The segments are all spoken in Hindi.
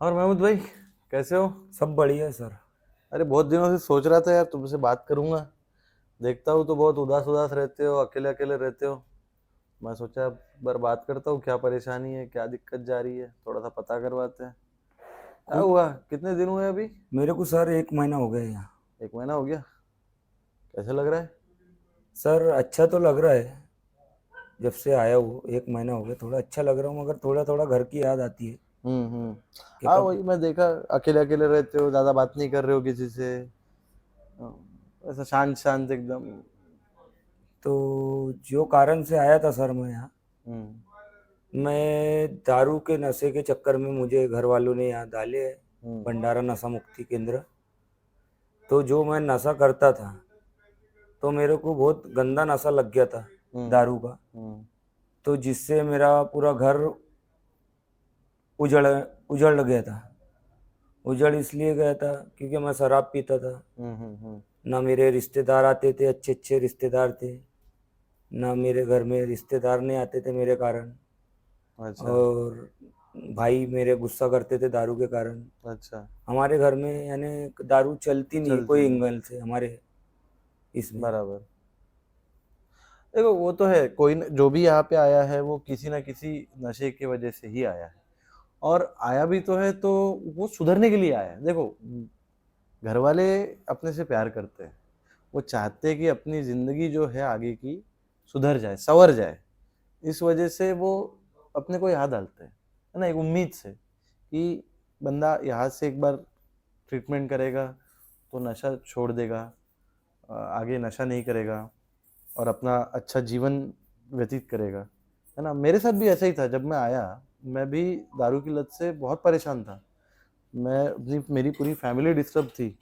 और महमूद भाई, कैसे हो? सब बढ़िया है सर। अरे बहुत दिनों से सोच रहा था यार, तुमसे बात करूंगा। देखता हूँ तो बहुत उदास उदास रहते हो, अकेले अकेले रहते हो। मैं सोचा एक बार बात करता हूँ, क्या परेशानी है, क्या दिक्कत जा रही है, थोड़ा सा पता करवाते हैं। क्या कुछ हुआ, कितने दिन हुए अभी? मेरे को सर 1 महीना हो गया है यहाँ। 1 महीना हो गया? कैसे लग रहा है? सर अच्छा तो लग रहा है। जब से आया हूँ 1 महीना हो गया, थोड़ा अच्छा लग रहा हूँ, मगर थोड़ा थोड़ा घर की याद आती है हम्म। कि हाँ, कब। वही मैं देखा। अकेले अकेले रहते हो, ज्यादा बात नहीं कर रहे हो किसी से। ऐसा शांत शांत एकदम। तो जो कारण से आया था सर मैं यहाँ, हम्म। मैं दारू के नशे के चक्कर में मुझे घर वालों ने यहाँ डाले है हम्म। भंडारा नशा मुक्ति केंद्र। तो जो मैं नशा करता था, तो मेरे को बहुत गंदा नशा लग गया था हम्म। दारू का। हम्म। तो जिससे मेरा पूरा घर उजड़ उजड़ गया था। उजड़ इसलिए गया था क्योंकि मैं शराब पीता था। हम्म। ना मेरे रिश्तेदार आते थे, अच्छे अच्छे रिश्तेदार थे। ना मेरे घर में रिश्तेदार नहीं आते थे मेरे कारण। अच्छा। और भाई मेरे गुस्सा करते थे दारू के कारण। अच्छा। हमारे घर में यानी दारू चलती नहीं है चलती कोई नहीं। एंगल से हमारे इसमें। बराबर। देखो, वो तो है, कोई जो भी यहाँ पे आया है वो किसी ना किसी नशे की वजह से ही आया है। और आया भी तो है तो वो सुधरने के लिए आया है। देखो, घर वाले अपने से प्यार करते हैं। वो चाहते हैं कि अपनी जिंदगी जो है आगे की सुधर जाए, संवर जाए। इस वजह से वो अपने को यहाँ डालते हैं, है ना, एक उम्मीद से कि बंदा यहाँ से एक बार ट्रीटमेंट करेगा तो नशा छोड़ देगा, आगे नशा नहीं करेगा और अपना अच्छा जीवन व्यतीत करेगा। है ना, मेरे साथ भी ऐसा ही था। जब मैं आया, मैं भी दारू की लत से बहुत परेशान था। मैं अपनी मेरी पूरी फैमिली डिस्टर्ब थी।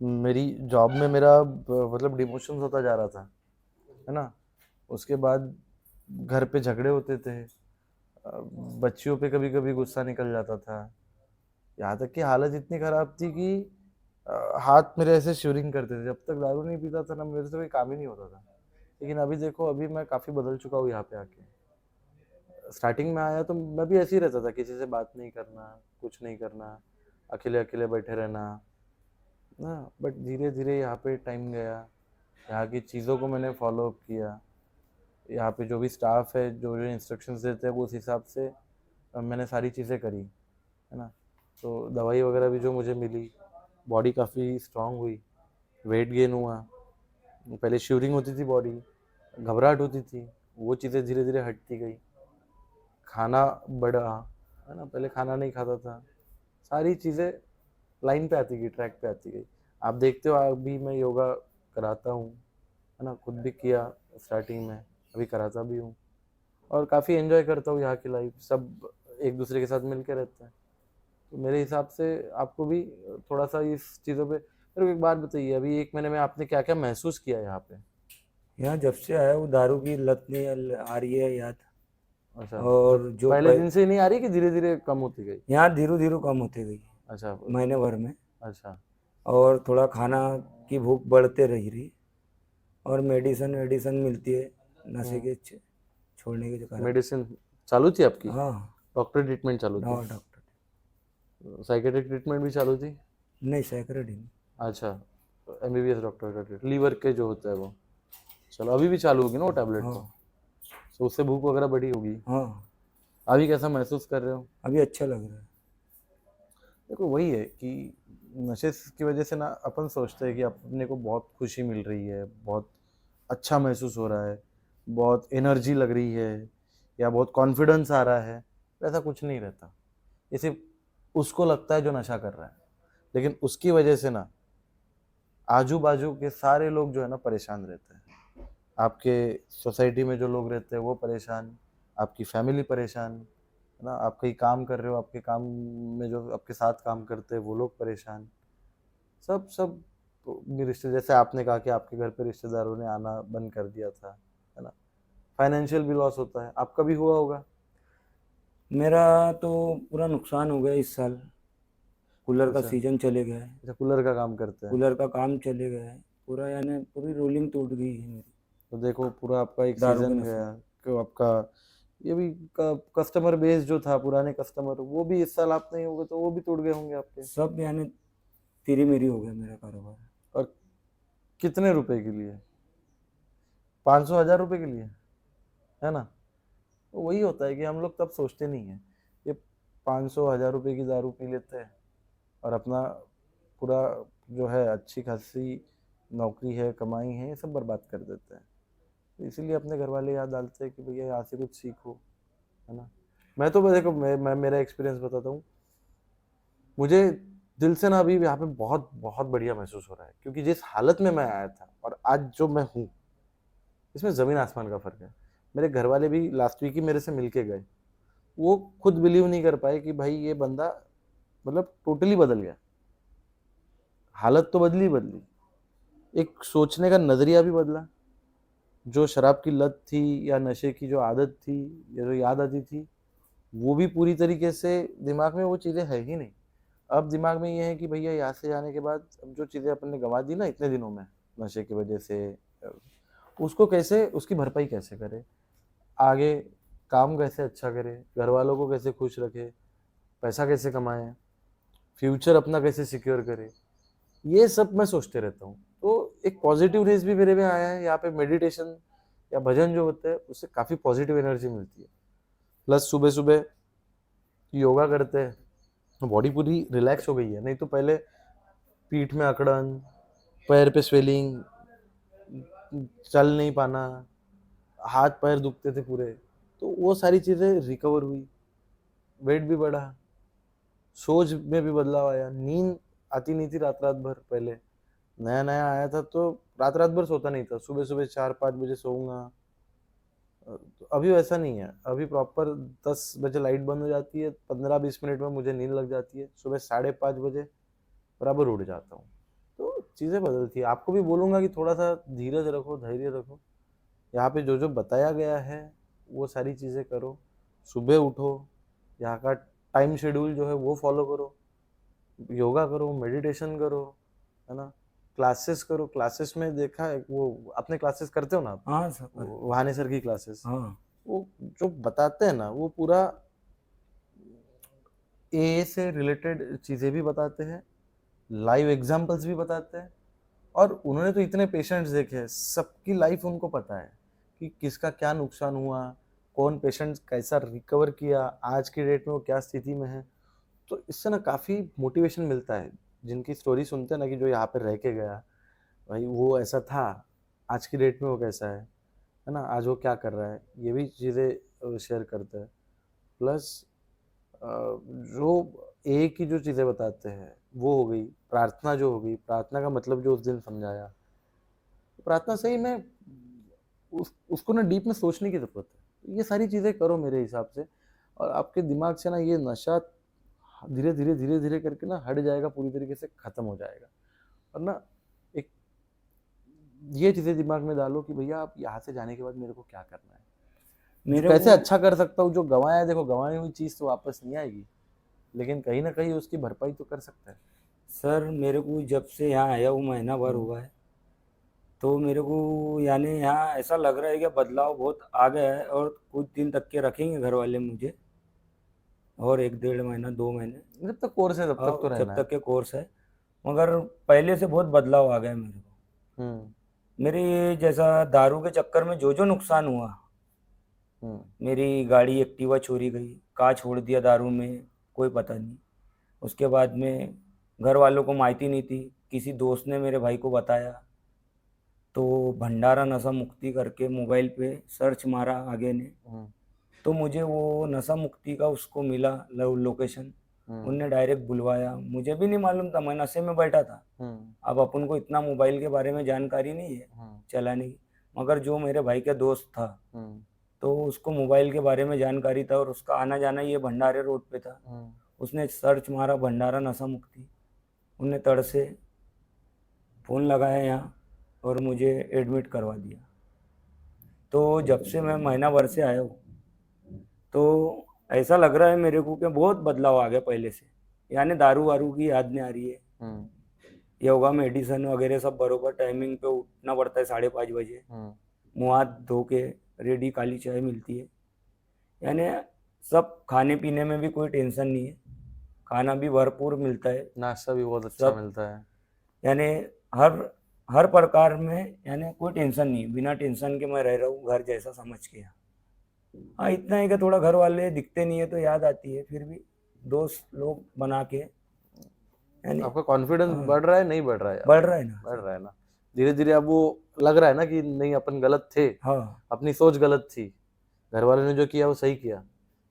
मेरी जॉब में मेरा मतलब डिमोशन होता जा रहा था, है ना। उसके बाद घर पे झगड़े होते थे। बच्चियों पे कभी कभी गुस्सा निकल जाता था। यहाँ तक कि हालत इतनी खराब थी कि हाथ मेरे ऐसे श्योरिंग करते थे। जब तक दारू नहीं पीता था ना, मेरे से कोई काम ही नहीं होता था। लेकिन अभी देखो, अभी मैं काफी बदल चुका हूँ यहाँ पे आके। स्टार्टिंग में आया तो मैं भी ऐसे ही रहता था, किसी से बात नहीं करना, कुछ नहीं करना, अकेले अकेले बैठे रहना ना। बट धीरे धीरे यहाँ पे टाइम गया, यहाँ की चीज़ों को मैंने फॉलो अप किया। यहाँ पे जो भी स्टाफ है, जो जो इंस्ट्रक्शंस देते हैं, वो उस हिसाब से मैंने सारी चीज़ें करी, है ना। तो दवाई वगैरह भी जो मुझे मिली, बॉडी काफ़ी स्ट्रांग हुई, वेट गेन हुआ। पहले शिवरिंग होती थी बॉडी, घबराहट होती थी, वो चीज़ें धीरे धीरे हटती गई। खाना बढ़ा, है ना, पहले खाना नहीं खाता था। सारी चीज़ें लाइन पे आती गई, ट्रैक पे आती गई। आप देखते हो, अभी मैं योगा कराता हूँ, है ना, खुद भी किया स्टार्टिंग में, अभी कराता भी हूँ। और काफ़ी एंजॉय करता हूँ यहाँ की लाइफ। सब एक दूसरे के साथ मिल के रहते हैं। तो मेरे हिसाब से आपको भी थोड़ा सा इस चीज़ों पे, मेरे को एक बात बताइए, अभी 1 महीने में आपने क्या क्या महसूस किया यहाँ पे? यहाँ जब से आया हूँ दारू की लत नहीं आ रही है याद। अच्छा, मतलब और जो पहले दिन से ही नहीं आ रही कि धीरे धीरे कम होती गई? यहाँ धीरे धीरे कम होती गई अच्छा। महीने भर में। अच्छा। और थोड़ा खाना की भूख बढ़ते रही। और मेडिसिन वेडिसिन मिलती है नशे के छोड़ने के कारण। मेडिसिन चालू थी आपकी? हाँ। डॉक्टर ट्रीटमेंट चालू थी? हाँ डॉक्टर। साइकेट्रिक ट्रीटमेंट भी चालू थी? नहीं सैकड़े नहीं। अच्छा, एमबीबीएस डॉक्टर का ट्रीट, लीवर के जो होता है वो। चलो, अभी भी चालू होगी ना वो टैबलेट तो? हाँ। तो उससे भूख वगैरह बढ़ी होगी। हाँ अभी कैसा महसूस कर रहे हो? अभी अच्छा लग रहा है। देखो, वही है कि नशे की वजह से ना अपन सोचते हैं कि अपने को बहुत खुशी मिल रही है, बहुत अच्छा महसूस हो रहा है, बहुत एनर्जी लग रही है, या बहुत कॉन्फिडेंस आ रहा है। ऐसा कुछ नहीं रहता। ये सिर्फ उसको लगता है जो नशा कर रहा है। लेकिन उसकी वजह से ना आजू बाजू के सारे लोग जो है ना परेशान रहते हैं। आपके सोसाइटी में जो लोग रहते हैं वो परेशान, आपकी फैमिली परेशान, है ना। आप कहीं काम कर रहे हो, आपके काम में जो आपके साथ काम करते हैं वो लोग परेशान। सब सब भी रिश्ते, जैसे आपने कहा कि आपके घर पे रिश्तेदारों ने आना बंद कर दिया था, है ना। फाइनेंशियल भी लॉस होता है, आपका भी हुआ होगा। मेरा तो पूरा नुकसान हो गया इस साल। कूलर का अच्छा। सीजन चले गया है। अच्छा, कूलर का काम करते हैं? कूलर का काम चले गया है पूरा, यानी पूरी रोलिंग टूट गई है मेरी तो देखो, पूरा आपका एक दारू के सीजन नशे गया में। कि आपका ये भी कस्टमर बेस जो था, पुराने कस्टमर, वो भी इस साल आप नहीं होगे तो वो भी टूट गए होंगे आपके। सब यानी तिरी मिरी हो गया मेरा कारोबार। और कितने रुपए के लिए? 500 1000 रुपए के लिए, है ना? तो वही होता है कि हम लोग तब सोचते नहीं है। ये 500 1000 रुपए की दारू पी लेते हैं और अपना पूरा जो है अच्छी खासी नौकरी है, कमाई है, ये सब बर्बाद कर देते हैं। तो इसीलिए अपने घर वाले याद डालते हैं कि भैया यहाँ से कुछ सीखो, है ना? मैं तो देखो, मैं मेरा एक्सपीरियंस बताता हूँ। मुझे दिल से ना अभी यहाँ पे बहुत बहुत बढ़िया महसूस हो रहा है, क्योंकि जिस हालत में मैं आया था और आज जो मैं हूँ, इसमें ज़मीन आसमान का फ़र्क है। मेरे घर वाले भी लास्ट वीक ही मेरे से मिल के गए। वो खुद बिलीव नहीं कर पाए कि भाई ये बंदा मतलब टोटली बदल गया। हालत तो बदली बदली, एक सोचने का नज़रिया भी बदला। जो शराब की लत थी या नशे की जो आदत थी या जो याद आती थी, वो भी पूरी तरीके से दिमाग में वो चीज़ें है ही नहीं। अब दिमाग में ये है कि भैया यहाँ से जाने के बाद अब जो चीज़ें अपन ने गंवा दी ना इतने दिनों में नशे की वजह से, उसको कैसे, उसकी भरपाई कैसे करे, आगे काम कैसे अच्छा करे, घर वालों को कैसे खुश रखे, पैसा कैसे कमाए, फ्यूचर अपना कैसे सिक्योर करे, ये सब मैं सोचते रहता हूँ। तो एक पॉजिटिवनेस भी मेरे में आया है। यहाँ पे मेडिटेशन या भजन जो होता है उससे काफ़ी पॉजिटिव एनर्जी मिलती है। प्लस सुबह सुबह योगा करते हैं, बॉडी पूरी रिलैक्स हो गई है। नहीं तो पहले पीठ में अकड़न, पैर पे स्वेलिंग, चल नहीं पाना, हाथ पैर दुखते थे पूरे, तो वो सारी चीज़ें रिकवर हुई। वेट भी बढ़ा, सोच में भी बदलाव आया, नींद आती नहीं थी रात रात भर। पहले नया नया आया था तो रात रात भर सोता नहीं था, सुबह सुबह 4 5 बजे सोऊंगा। तो अभी वैसा नहीं है, अभी प्रॉपर 10 बजे लाइट बंद हो जाती है, 15 20 मिनट में मुझे नींद लग जाती है, सुबह 5:30 बजे बराबर उठ जाता हूँ। तो चीज़ें बदलती है। आपको भी बोलूँगा कि थोड़ा सा धीरज रखो, धैर्य रखो। यहाँ पे जो जो बताया गया है वो सारी चीज़ें करो। सुबह उठो, यहाँ का टाइम शेड्यूल जो है वो फॉलो करो, योगा करो, मेडिटेशन करो, है ना? क्लासेस करो। क्लासेस में देखा है, वो अपने क्लासेस करते हो ना आप? हाँ सर। वहाने सर की क्लासेस, हाँ वो जो बताते हैं ना वो पूरा ए से रिलेटेड चीज़ें भी बताते हैं, लाइव एग्जांपल्स भी बताते हैं। और उन्होंने तो इतने पेशेंट्स देखे हैं, सबकी लाइफ उनको पता है कि किसका क्या नुकसान हुआ, कौन पेशेंट कैसा रिकवर किया, आज की डेट में वो क्या स्थिति में है। तो इससे ना काफ़ी मोटिवेशन मिलता है। जिनकी स्टोरी सुनते हैं ना कि जो यहाँ पे रह के गया, भाई वो ऐसा था, आज की डेट में वो कैसा है ना, आज वो क्या कर रहा है, ये भी चीज़ें शेयर करते हैं। प्लस जो एक ही जो चीज़ें बताते हैं वो हो गई प्रार्थना, जो हो गई प्रार्थना का मतलब जो उस दिन समझाया, प्रार्थना सही में उसको ना डीप में सोचने की ज़रूरत है। ये सारी चीज़ें करो मेरे हिसाब से, और आपके दिमाग से ना ये नशा धीरे धीरे धीरे धीरे करके ना हट जाएगा, पूरी तरीके से ख़त्म हो जाएगा। और ना एक ये चीज़ें दिमाग में डालो कि भैया आप यहाँ से जाने के बाद मेरे को क्या करना है, मेरे कैसे को अच्छा कर सकता हूँ। जो गंवाया है, देखो गंवाई हुई चीज़ तो वापस नहीं आएगी, लेकिन कहीं ना कहीं उसकी भरपाई तो कर सकता है। सर, मेरे को जब से यहाँ आया हूँ महीना भर हुआ है, तो मेरे को यानी यहाँ ऐसा लग रहा है कि बदलाव बहुत आ गया है, और कुछ दिन तक के रखेंगे घर वाले मुझे, और 1 1.5 महीना 2 महीने, जब तक कोर्स है तब तक तो और जब रहना है। तक के कोर्स है। मगर पहले से बहुत बदलाव आ गया है मेरे को। हम्म। मेरे ये जैसा दारू के चक्कर में जो जो नुकसान हुआ, हम्म। मेरी गाड़ी एक्टिवा चोरी गई, कहाँ छोड़ दिया दारू में कोई पता नहीं। उसके बाद में घर वालों को माहिती नहीं थी, किसी दोस्त ने मेरे भाई को बताया, तो भंडारा नशा मुक्ति करके मोबाइल पे सर्च मारा आगे ने, हम्म। तो मुझे वो नशा मुक्ति का उसको मिला लोकेशन। हम्म। उनने डायरेक्ट बुलवाया, मुझे भी नहीं मालूम था, मैं नशे में बैठा था। हम्म। अब अपन को इतना मोबाइल के बारे में जानकारी नहीं है हम्म। चलाने की, मगर जो मेरे भाई का दोस्त था, हम्म। तो उसको मोबाइल के बारे में जानकारी था, और उसका आना जाना ये भंडारे रोड पे था। हम्म। उसने सर्च मारा भंडारा नशा मुक्ति, उनने तड़ से फ़ोन लगाया यहाँ, और मुझे एडमिट करवा दिया। तो जब से मैं महीना भर से आया हूँ, तो ऐसा लग रहा है मेरे को कि बहुत बदलाव आ गया पहले से। यानी दारू वारू की याद नहीं आ रही है। हम्म। योगा मेडिसन वगैरह सब बरोबर टाइमिंग पे उठना पड़ता है 5:30 बजे। हम्म। मुँह हाथ धो के रेडी काली चाय मिलती है। यानी सब खाने पीने में भी कोई टेंशन नहीं है, खाना भी भरपूर मिलता है, नाश्ता भी बहुत अच्छा सब मिलता है। यानी हर हर प्रकार में, यानी कोई टेंशन नहीं, बिना टेंशन के मैं रह रहा हूँ घर जैसा समझ के यहाँ। हाँ इतना है कि थोड़ा घर वाले दिखते नहीं है तो याद आती है, फिर भी दोस्त लोग बना के यानी आपका कॉन्फिडेंस हाँ, बढ़ रहा है, नहीं बढ़ रहा है बढ़ अब? रहा है ना। बढ़ रहा है ना? धीरे धीरे अब वो लग रहा है ना कि नहीं, अपन गलत थे, हाँ अपनी सोच गलत थी, घर वालों ने जो किया वो सही किया।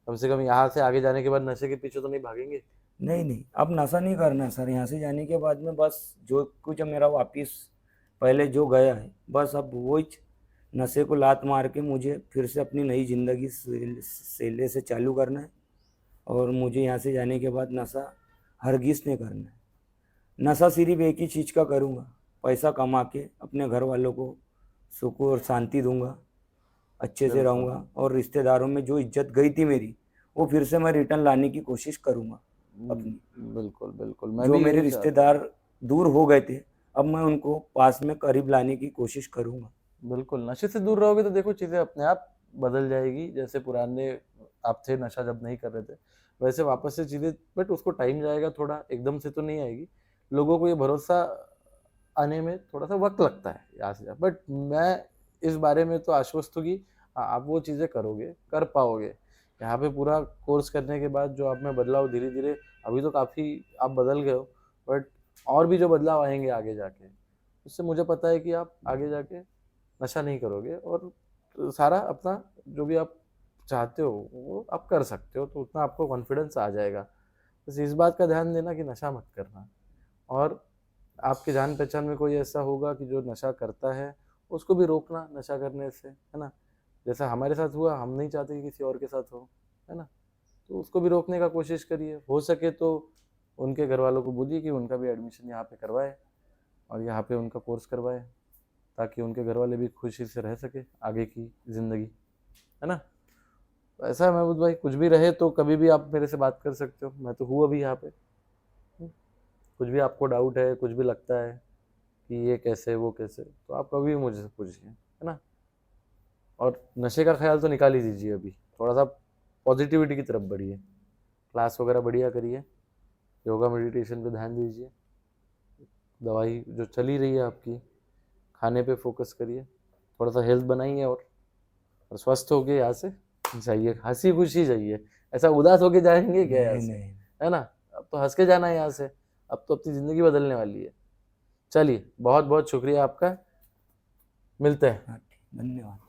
कम से कम यहाँ से आगे जाने के बाद नशे के पीछे तो नहीं भागेंगे। नहीं नहीं, अब नशा नहीं करना है सर, यहाँ से जाने के बाद में बस जो कुछ मेरा वापिस पहले जो गया है, बस अब वो नशे को लात मार के मुझे फिर से अपनी नई ज़िंदगी सेले से चालू करना है। और मुझे यहाँ से जाने के बाद नशा हरगिज़ नहीं करना है। नशा सिर्फ एक ही चीज़ का करूँगा, पैसा कमा के अपने घर वालों को सुख और शांति दूंगा, अच्छे से बिल्कुल रहूँगा, और रिश्तेदारों में जो इज्जत गई थी मेरी वो फिर से मैं रिटर्न लाने की कोशिश करूँगा अपनी। बिल्कुल बिल्कुल, मैं जो भी मेरे यही चाहता हूँ। रिश्तेदार दूर हो गए थे, अब मैं उनको पास में करीब लाने की कोशिश करूँगा। बिल्कुल, नशे से दूर रहोगे तो देखो चीज़ें अपने आप बदल जाएगी। जैसे पुराने आप थे, नशा जब नहीं कर रहे थे, वैसे वापस से चीज़ें, बट उसको टाइम जाएगा थोड़ा, एकदम से तो नहीं आएगी। लोगों को ये भरोसा आने में थोड़ा-सा वक़्त लगता है यहाँ से, बट मैं इस बारे में तो आश्वस्त हूँ कि आप वो चीज़ें करोगे, कर पाओगे। यहाँ पे पूरा कोर्स करने के बाद जो आप में बदलाव धीरे-धीरे, अभी तो काफ़ी आप बदल गए हो, बट और भी जो बदलाव आएँगे आगे जाके, उससे मुझे पता है कि आप आगे जाके नशा नहीं करोगे और सारा अपना जो भी आप चाहते हो वो आप कर सकते हो, तो उतना आपको कॉन्फिडेंस आ जाएगा। बस इस बात का ध्यान देना कि नशा मत करना। और आपके जान पहचान में कोई ऐसा होगा कि जो नशा करता है, उसको भी रोकना नशा करने से, है ना? जैसा हमारे साथ हुआ, हम नहीं चाहते कि किसी और के साथ हो, है ना? तो उसको भी रोकने का कोशिश करिए। हो सके तो उनके घर वालों को बोलिए कि उनका भी एडमिशन यहाँ पे करवाए और यहाँ पे उनका कोर्स करवाए, ताकि उनके घर वाले भी खुशी से रह सके आगे की ज़िंदगी, है ना? तो ऐसा है महमूद भाई, कुछ भी रहे तो कभी भी आप मेरे से बात कर सकते हो, मैं तो हूँ अभी यहाँ पे। कुछ भी आपको डाउट है, कुछ भी लगता है कि ये कैसे वो कैसे, तो आप कभी भी मुझसे पूछिए, है ना? और नशे का ख्याल तो निकाल ही दीजिए अभी, थोड़ा सा पॉजिटिविटी की तरफ बढ़िए, क्लास वगैरह बढ़िया करिए, योगा मेडिटेशन पे ध्यान दीजिए, दवाई जो चली रही है आपकी, खाने पे फोकस करिए, थोड़ा सा हेल्थ बनाइए और स्वस्थ होके यहाँ से जाइए, हंसी खुशी जाइए। ऐसा उदास होके जाएंगे क्या यहाँ नहीं से, नहीं। है ना? अब तो हंस के जाना है यहाँ से, अब तो अपनी ज़िंदगी बदलने वाली है। चलिए, बहुत बहुत शुक्रिया आपका, मिलते हैं। हाँ ठीक, धन्यवाद।